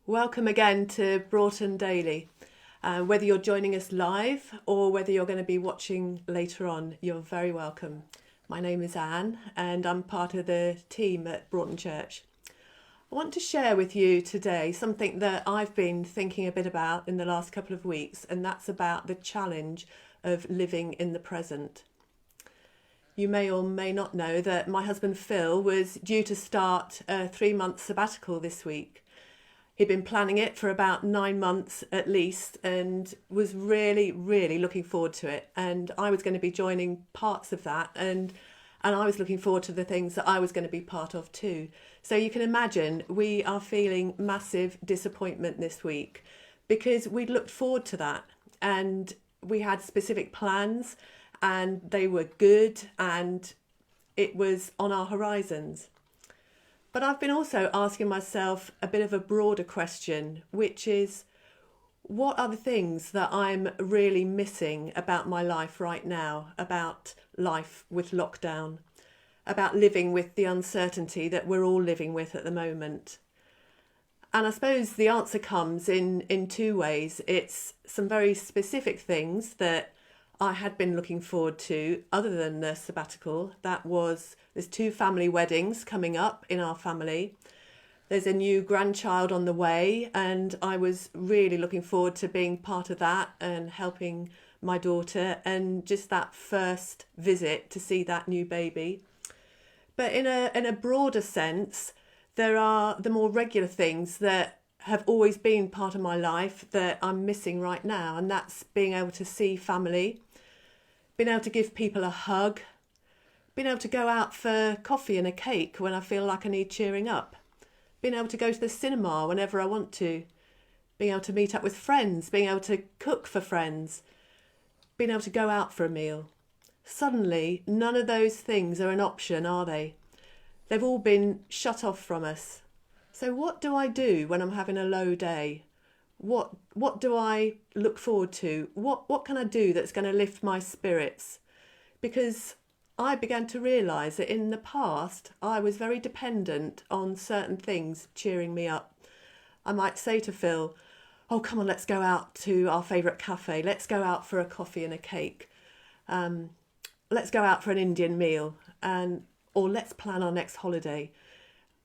Welcome again to Broughton Daily. Whether you're joining us live or whether you're going to be watching later on, you're very welcome. My name is Anne and I'm part of the team at Broughton Church. I want to share with you today something that I've been thinking a bit about in the last couple of weeks, and that's about the challenge of living in the present. You may or may not know that my husband Phil was due to start a 3-month sabbatical this week. He'd been planning it for about 9 months at least and was really looking forward to it. And I was going to be joining parts of that, and I was looking forward to the things that I was going to be part of too. So you can imagine we are feeling massive disappointment this week because we'd looked forward to that and we had specific plans and they were good and it was on our horizons. But I've been also asking myself a bit of a broader question, which is, what are the things that I'm really missing about my life right now, about life with lockdown, about living with the uncertainty that we're all living with at the moment? And I suppose the answer comes in two ways. It's some very specific things that I had been looking forward to other than the sabbatical. There's 2 family weddings coming up in our family. There's a new grandchild on the way, and I was really looking forward to being part of that and helping my daughter and just that first visit to see that new baby. But in a broader sense, there are the more regular things that have always been part of my life that I'm missing right now, and that's being able to see family, being able to give people a hug, being able to go out for coffee and a cake when I feel like I need cheering up, being able to go to the cinema whenever I want to, being able to meet up with friends, being able to cook for friends, being able to go out for a meal. Suddenly, none of those things are an option, are they? They've all been shut off from us. So what do I do when I'm having a low day? What do I look forward to? What can I do that's going to lift my spirits? Because I began to realise that in the past I was very dependent on certain things cheering me up. I might say to Phil, "Oh, come on, let's go out to our favourite cafe. Let's go out for a coffee and a cake. Let's go out for an Indian meal, or let's plan our next holiday."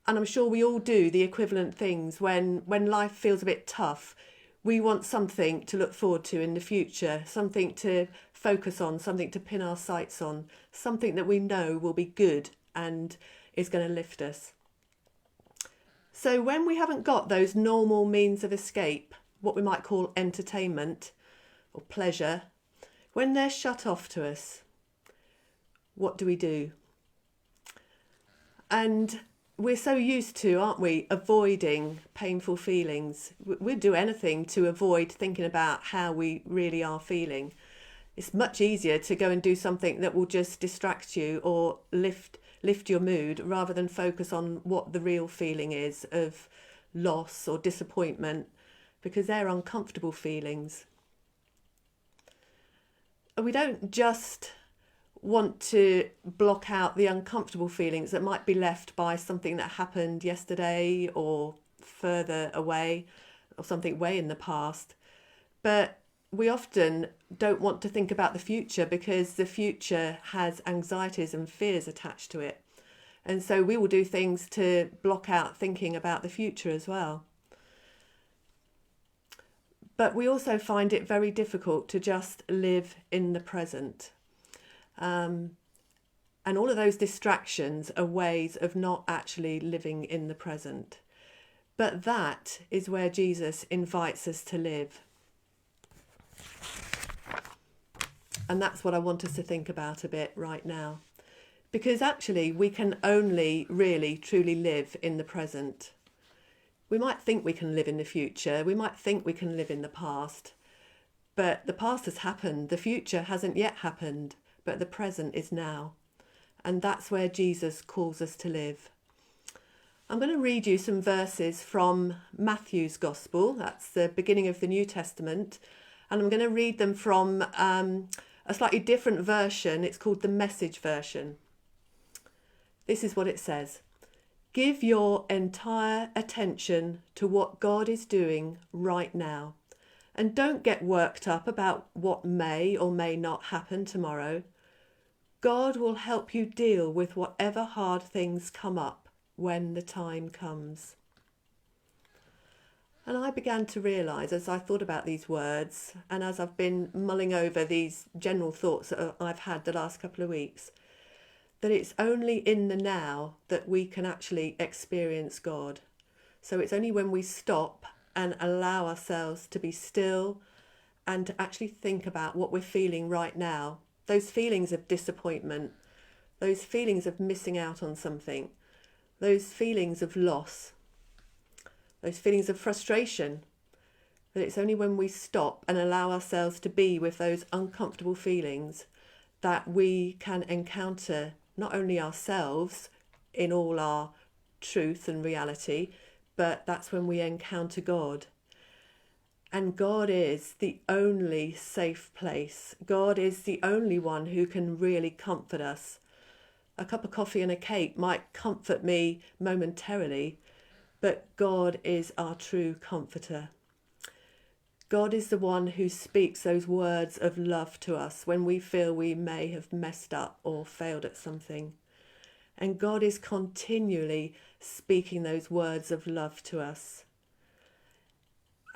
And I'm sure we all do the equivalent things when life feels a bit tough. We want something to look forward to in the future, something to focus on, something to pin our sights on, something that we know will be good and is going to lift us. So when we haven't got those normal means of escape, what we might call entertainment or pleasure, when they're shut off to us, what do we do? And we're so used to, aren't we, avoiding painful feelings. We'd do anything to avoid thinking about how we really are feeling. It's much easier to go and do something that will just distract you or lift your mood rather than focus on what the real feeling is of loss or disappointment, because they're uncomfortable feelings. And we don't just want to block out the uncomfortable feelings that might be left by something that happened yesterday or further away or something way in the past. But we often don't want to think about the future because the future has anxieties and fears attached to it. And so we will do things to block out thinking about the future as well. But we also find it very difficult to just live in the present. And all of those distractions are ways of not actually living in the present. But that is where Jesus invites us to live. And that's what I want us to think about a bit right now. Because actually we can only really truly live in the present. We might think we can live in the future. We might think we can live in the past. But the past has happened. The future hasn't yet happened. But the present is now. And that's where Jesus calls us to live. I'm going to read you some verses from Matthew's Gospel. That's the beginning of the New Testament. And I'm going to read them from a slightly different version. It's called the Message version. This is what it says. Give your entire attention to what God is doing right now. And don't get worked up about what may or may not happen tomorrow. God will help you deal with whatever hard things come up when the time comes. And I began to realise, as I thought about these words and as I've been mulling over these general thoughts that I've had the last couple of weeks, that it's only in the now that we can actually experience God. So it's only when we stop and allow ourselves to be still and to actually think about what we're feeling right now, those feelings of disappointment, those feelings of missing out on something, those feelings of loss, those feelings of frustration, that it's only when we stop and allow ourselves to be with those uncomfortable feelings that we can encounter not only ourselves in all our truth and reality, but that's when we encounter God. And God is the only safe place. God is the only one who can really comfort us. A cup of coffee and a cake might comfort me momentarily, but God is our true comforter. God is the one who speaks those words of love to us when we feel we may have messed up or failed at something. And God is continually speaking those words of love to us.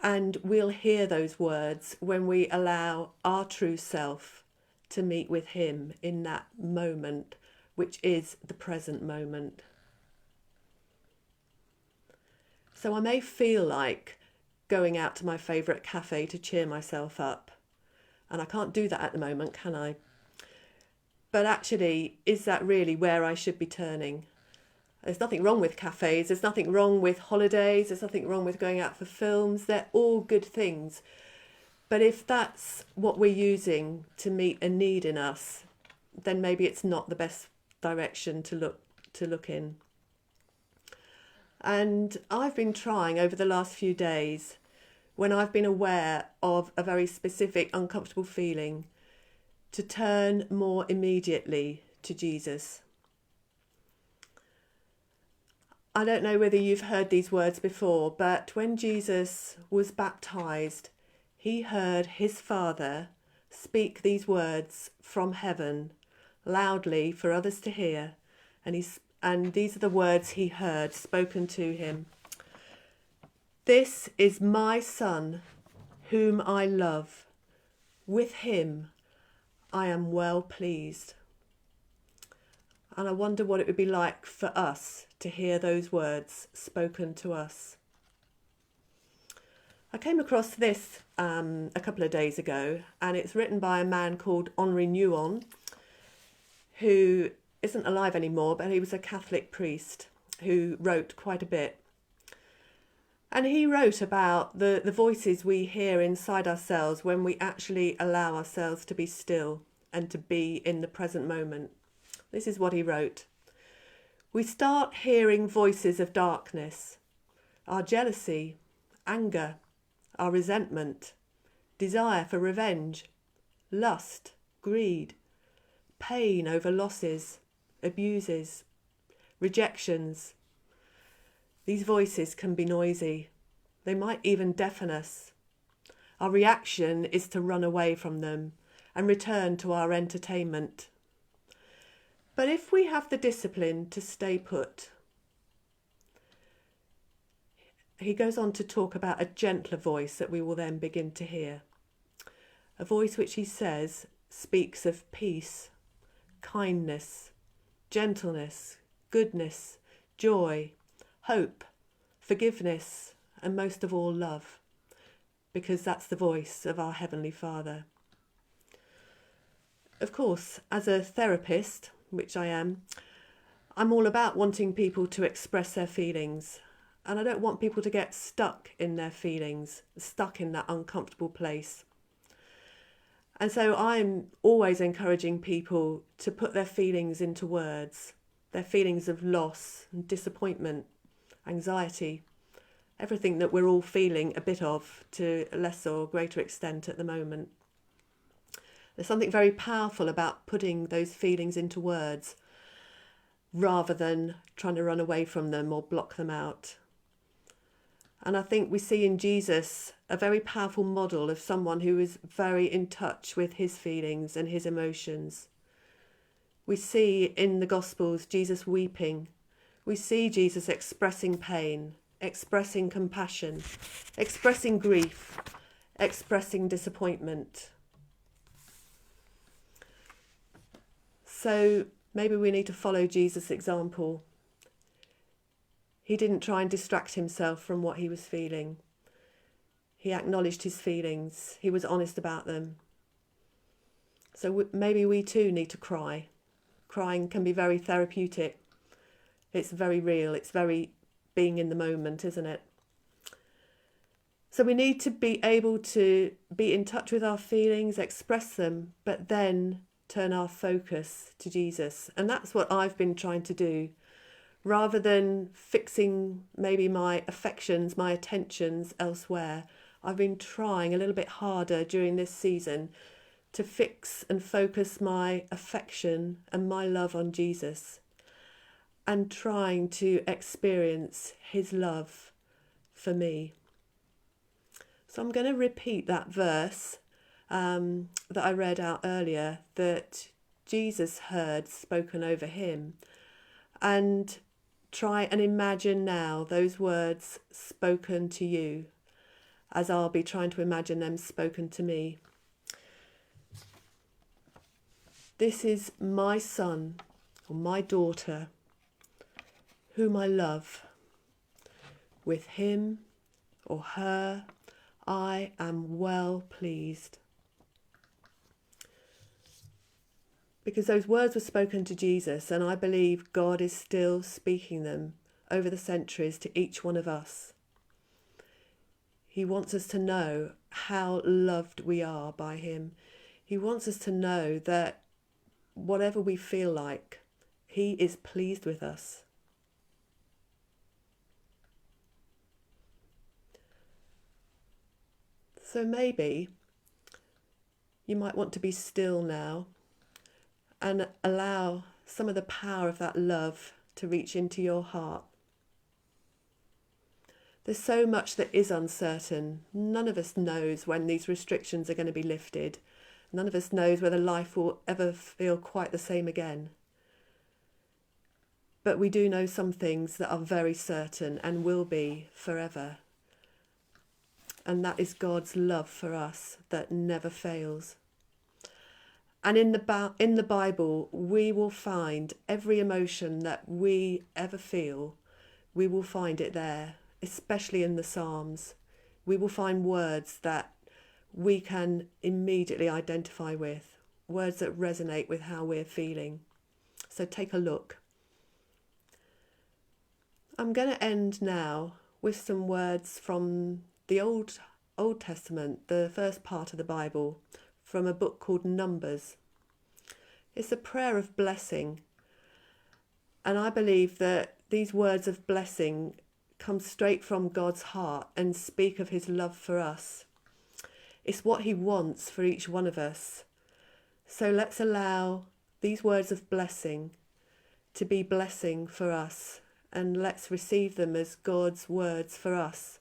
And we'll hear those words when we allow our true self to meet with him in that moment, which is the present moment. So I may feel like going out to my favourite cafe to cheer myself up. And I can't do that at the moment, can I? But actually, is that really where I should be turning? There's nothing wrong with cafes, there's nothing wrong with holidays, there's nothing wrong with going out for films. They're all good things. But if that's what we're using to meet a need in us, then maybe it's not the best direction to look in. And I've been trying over the last few days, when I've been aware of a very specific uncomfortable feeling, to turn more immediately to Jesus. I don't know whether you've heard these words before, but when Jesus was baptized, he heard his Father speak these words from heaven loudly for others to hear, and these are the words he heard spoken to him. This is my Son, whom I love. With him I am well pleased. And I wonder what it would be like for us to hear those words spoken to us. I came across this a couple of days ago, and it's written by a man called Henri Nouwen, who isn't alive anymore, but he was a Catholic priest who wrote quite a bit. And he wrote about the voices we hear inside ourselves when we actually allow ourselves to be still and to be in the present moment. This is what he wrote. We start hearing voices of darkness, our jealousy, anger, our resentment, desire for revenge, lust, greed, pain over losses, abuses, rejections. These voices can be noisy. They might even deafen us. Our reaction is to run away from them and return to our entertainment. But if we have the discipline to stay put, he goes on to talk about a gentler voice that we will then begin to hear. A voice which he says speaks of peace, kindness, gentleness, goodness, joy, hope, forgiveness, and most of all love, because that's the voice of our Heavenly Father. Of course, as a therapist, which I am, I'm all about wanting people to express their feelings, and I don't want people to get stuck in their feelings, stuck in that uncomfortable place. And so I'm always encouraging people to put their feelings into words, their feelings of loss and disappointment, anxiety, everything that we're all feeling a bit of to a less or greater extent at the moment. There's something very powerful about putting those feelings into words rather than trying to run away from them or block them out. And I think we see in Jesus a very powerful model of someone who is very in touch with his feelings and his emotions. We see in the Gospels Jesus weeping. We see Jesus expressing pain, expressing compassion, expressing grief, expressing disappointment. So maybe we need to follow Jesus' example. He didn't try and distract himself from what he was feeling. He acknowledged his feelings. He was honest about them. So maybe we too need to cry. Crying can be very therapeutic. It's very real. It's very being in the moment, isn't it? So we need to be able to be in touch with our feelings, express them, but then turn our focus to Jesus. And that's what I've been trying to do. Rather than fixing maybe my affections, my attentions elsewhere, I've been trying a little bit harder during this season to fix and focus my affection and my love on Jesus, and trying to experience his love for me. So I'm going to repeat that verse that I read out earlier that Jesus heard spoken over him, and try and imagine now those words spoken to you as I'll be trying to imagine them spoken to me. This is my son or my daughter, whom I love. With him or her, I am well pleased. Because those words were spoken to Jesus, and I believe God is still speaking them over the centuries to each one of us. He wants us to know how loved we are by him. He wants us to know that whatever we feel like, he is pleased with us. So maybe you might want to be still now and allow some of the power of that love to reach into your heart. There's so much that is uncertain. None of us knows when these restrictions are going to be lifted. None of us knows whether life will ever feel quite the same again. But we do know some things that are very certain and will be forever. And that is God's love for us that never fails. And in the Bible, we will find every emotion that we ever feel, we will find it there, especially in the Psalms. We will find words that we can immediately identify with, words that resonate with how we're feeling. So take a look. I'm going to end now with some words from the Old Testament, the first part of the Bible, from a book called Numbers. It's a prayer of blessing. And I believe that these words of blessing come straight from God's heart and speak of his love for us. It's what he wants for each one of us. So let's allow these words of blessing to be blessing for us, and let's receive them as God's words for us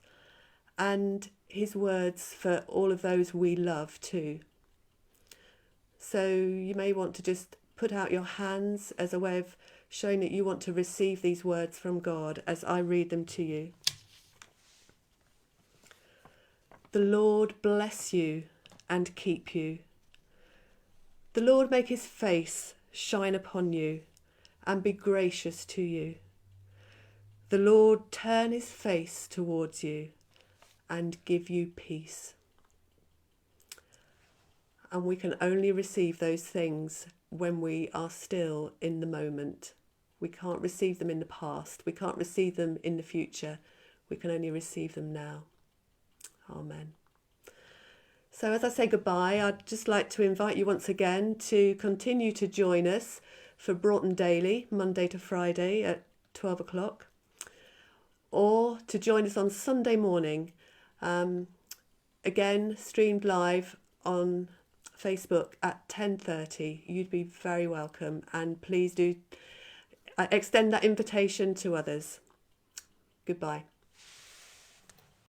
and his words for all of those we love too. So you may want to just put out your hands as a way of showing that you want to receive these words from God as I read them to you. The Lord bless you and keep you. The Lord make his face shine upon you and be gracious to you. The Lord turn his face towards you and give you peace. And we can only receive those things when we are still in the moment. We can't receive them in the past. We can't receive them in the future. We can only receive them now. Amen. So as I say goodbye, I'd just like to invite you once again to continue to join us for Broughton Daily, Monday to Friday at 12 o'clock, or to join us on Sunday morning, again streamed live on Facebook at 10:30. You'd be very welcome, and please do extend that invitation to others. Goodbye.